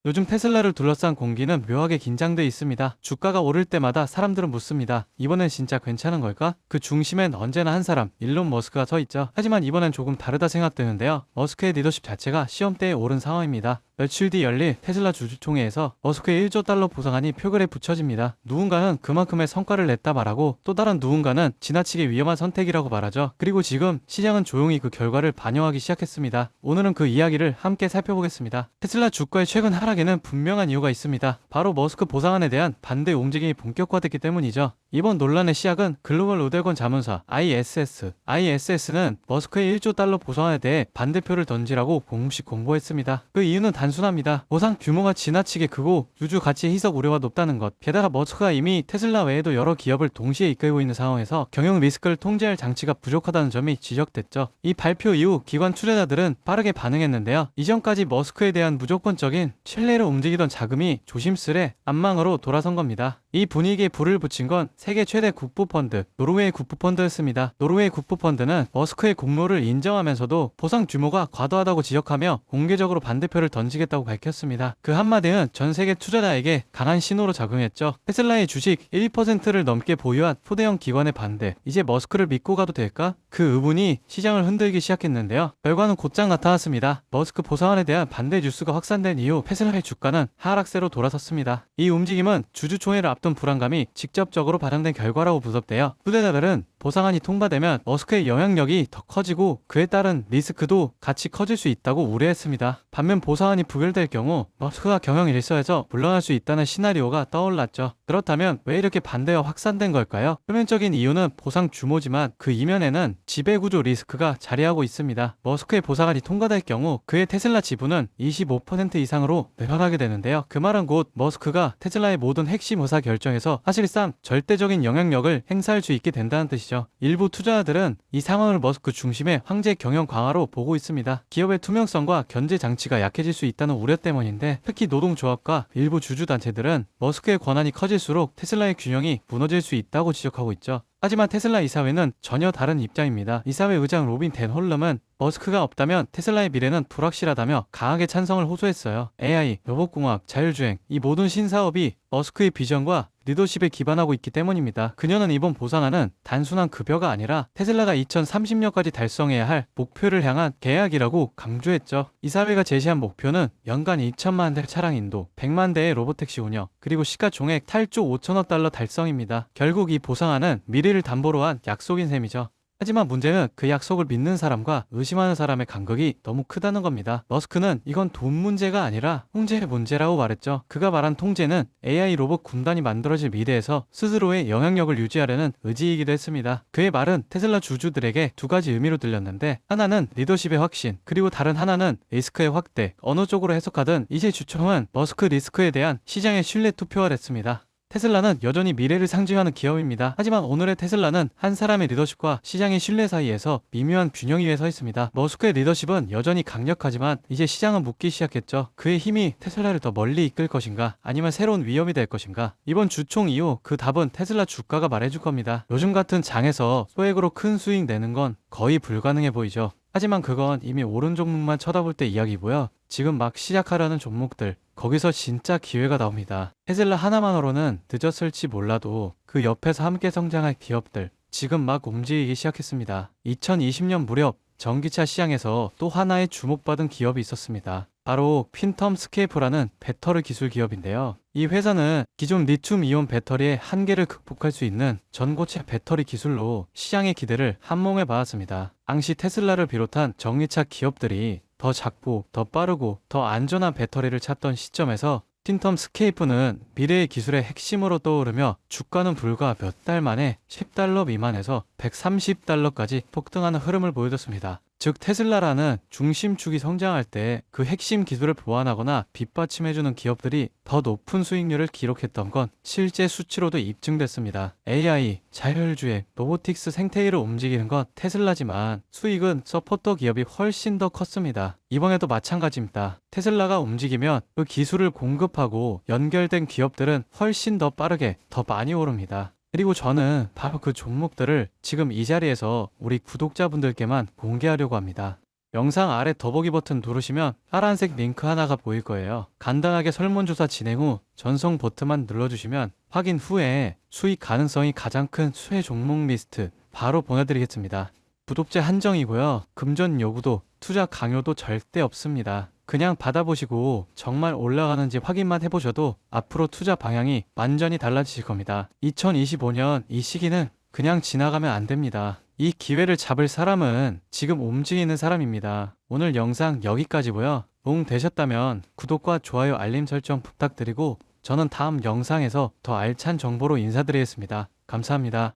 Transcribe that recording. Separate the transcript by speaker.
Speaker 1: 요즘 테슬라를 둘러싼 공기는 묘하게 긴장돼 있습니다. 주가가 오를 때마다 사람들은 묻습니다. 이번엔 진짜 괜찮은 걸까? 그 중심엔 언제나 한 사람, 일론 머스크가 서 있죠. 하지만 이번엔 조금 다르다 생각되는데요. 머스크의 리더십 자체가 시험대에 오른 상황입니다. 며칠 뒤 열릴 테슬라 주주총회에서 머스크의 1조 달러 보상안이 표결에 붙여집니다. 누군가는 그만큼의 성과를 냈다 말하고 또 다른 누군가는 지나치게 위험한 선택이라고 말하죠. 그리고 지금 시장은 조용히 그 결과를 반영하기 시작했습니다. 오늘은 그 이야기를 함께 살펴보겠습니다. 테슬라 주가의 최근 하락에는 분명한 이유가 있습니다. 바로 머스크 보상안에 대한 반대 움직임이 본격화됐기 때문이죠. 이번 논란의 시작은 글로벌 의대권 자문사 ISS는 머스크의 1조 달러 보상안에 대해 반대표를 던지라고 공식 공보했습니다. 그 이유는 단순합니다. 보상 규모가 지나치게 크고 유주 가치의 희석 우려가 높다는 것. 게다가 머스크가 이미 테슬라 외에도 여러 기업을 동시에 이끌고 있는 상황에서 경영 리스크를 통제할 장치가 부족하다는 점이 지적됐죠. 이 발표 이후 기관 투자자들은 빠르게 반응했는데요. 이전까지 머스크에 대한 무조건적인 신뢰로 움직이던 자금이 조심스레 안망으로 돌아선 겁니다. 이 분위기에 불을 붙인 건 세계 최대 국부펀드, 노르웨이 국부펀드였습니다. 노르웨이 국부펀드는 머스크의 공로를 인정하면서도 보상 규모가 과도하다고 지적하며 공개적으로 반대표를 던지겠다고 밝혔습니다. 그 한마디는 전 세계 투자자에게 강한 신호로 작용했죠. 테슬라의 주식 1%를 넘게 보유한 초대형 기관의 반대. 이제 머스크를 믿고 가도 될까? 그 의문이 시장을 흔들기 시작했는데요. 결과는 곧장 나타났습니다. 머스크 보상안에 대한 반대 뉴스가 확산된 이후 테슬라의 주가는 하락세로 돌아섰습니다. 이 움직임은 주주총회를 앞둔 불안감이 직접적으로 발현된 결과라고 분석돼요. 투자자들은 보상안이 통과되면 머스크의 영향력이 더 커지고 그에 따른 리스크도 같이 커질 수 있다고 우려했습니다. 반면 보상안이 부결될 경우 머스크가 경영 일서에서 물러날 수 있다는 시나리오가 떠올랐죠. 그렇다면 왜 이렇게 반대가 확산된 걸까요? 표면적인 이유는 보상 규모지만 그 이면에는 지배구조 리스크가 자리하고 있습니다. 머스크의 보상안이 통과될 경우 그의 테슬라 지분은 25% 이상으로 늘어나게 되는데요. 그 말은 곧 머스크가 테슬라의 모든 핵심 의사 결정에서 사실상 절대적인 영향력을 행사할 수 있게 된다는 뜻이죠. 일부 투자자들은 이 상황을 머스크 중심의 황제 경영 강화로 보고 있습니다. 기업의 투명성과 견제 장치가 약해질 수 있다는 우려 때문인데 특히 노동조합과 일부 주주단체들은 머스크의 권한이 커질수록 테슬라의 균형이 무너질 수 있다고 지적하고 있죠. 하지만 테슬라 이사회는 전혀 다른 입장입니다. 이사회 의장 로빈 댄 홀럼은 머스크가 없다면 테슬라의 미래는 불확실하다며 강하게 찬성을 호소했어요. AI, 로봇공학, 자율주행 이 모든 신사업이 머스크의 비전과 리더십에 기반하고 있기 때문입니다. 그녀는 이번 보상안은 단순한 급여가 아니라 테슬라가 2030년까지 달성해야 할 목표를 향한 계약이라고 강조했죠. 이사회가 제시한 목표는 연간 2천만 대 차량 인도, 100만 대의 로보택시 운영, 그리고 시가총액 8조 5천억 달러 달성입니다. 결국 이 보상안은 미래를 담보로 한 약속인 셈이죠. 하지만 문제는 그 약속을 믿는 사람과 의심하는 사람의 간극이 너무 크다는 겁니다. 머스크는 이건 돈 문제가 아니라 통제의 문제라고 말했죠. 그가 말한 통제는 AI 로봇 군단이 만들어질 미래에서 스스로의 영향력을 유지하려는 의지이기도 했습니다. 그의 말은 테슬라 주주들에게 두 가지 의미로 들렸는데 하나는 리더십의 확신, 그리고 다른 하나는 리스크의 확대. 어느 쪽으로 해석하든 이제 주총은 머스크 리스크에 대한 시장의 신뢰 투표를 했습니다. 테슬라는 여전히 미래를 상징하는 기업입니다. 하지만 오늘의 테슬라는 한 사람의 리더십과 시장의 신뢰 사이에서 미묘한 균형 위에 서 있습니다. 머스크의 리더십은 여전히 강력하지만 이제 시장은 묻기 시작했죠. 그의 힘이 테슬라를 더 멀리 이끌 것인가 아니면 새로운 위험이 될 것인가. 이번 주총 이후 그 답은 테슬라 주가가 말해줄 겁니다. 요즘 같은 장에서 소액으로 큰 수익 내는 건 거의 불가능해 보이죠. 하지만 그건 이미 오른 종목만 쳐다볼 때 이야기고요. 지금 막 시작하려는 종목들 거기서 진짜 기회가 나옵니다. 테슬라 하나만으로는 늦었을지 몰라도 그 옆에서 함께 성장할 기업들 지금 막 움직이기 시작했습니다. 2020년 무렵 전기차 시장에서 또 하나의 주목받은 기업이 있었습니다. 바로 퀸텀스케이프라는 배터리 기술 기업인데요. 이 회사는 기존 리튬 이온 배터리의 한계를 극복할 수 있는 전고체 배터리 기술로 시장의 기대를 한몸에 받았습니다. 당시 테슬라를 비롯한 전기차 기업들이 더 작고 더 빠르고 더 안전한 배터리를 찾던 시점에서 퀸텀스케이프는 미래의 기술의 핵심으로 떠오르며 주가는 불과 몇 달 만에 10달러 미만에서 130달러까지 폭등하는 흐름을 보여줬습니다. 즉 테슬라라는 중심축이 성장할 때 그 핵심 기술을 보완하거나 뒷받침해주는 기업들이 더 높은 수익률을 기록했던 건 실제 수치로도 입증됐습니다. AI, 자율주행, 로보틱스 생태계를 움직이는 건 테슬라지만 수익은 서포터 기업이 훨씬 더 컸습니다. 이번에도 마찬가지입니다. 테슬라가 움직이면 그 기술을 공급하고 연결된 기업들은 훨씬 더 빠르게 더 많이 오릅니다. 그리고 저는 바로 그 종목들을 지금 이 자리에서 우리 구독자분들께만 공개하려고 합니다. 영상 아래 더보기 버튼 누르시면 파란색 링크 하나가 보일 거예요. 간단하게 설문조사 진행 후 전송 버튼만 눌러주시면 확인 후에 수익 가능성이 가장 큰 수혜 종목 리스트 바로 보내드리겠습니다. 구독자 한정이고요. 금전 요구도 투자 강요도 절대 없습니다. 그냥 받아보시고 정말 올라가는지 확인만 해보셔도 앞으로 투자 방향이 완전히 달라지실 겁니다. 2025년 이 시기는 그냥 지나가면 안 됩니다. 이 기회를 잡을 사람은 지금 움직이는 사람입니다. 오늘 영상 여기까지고요. 도움 되셨다면 구독과 좋아요 알림 설정 부탁드리고 저는 다음 영상에서 더 알찬 정보로 인사드리겠습니다. 감사합니다.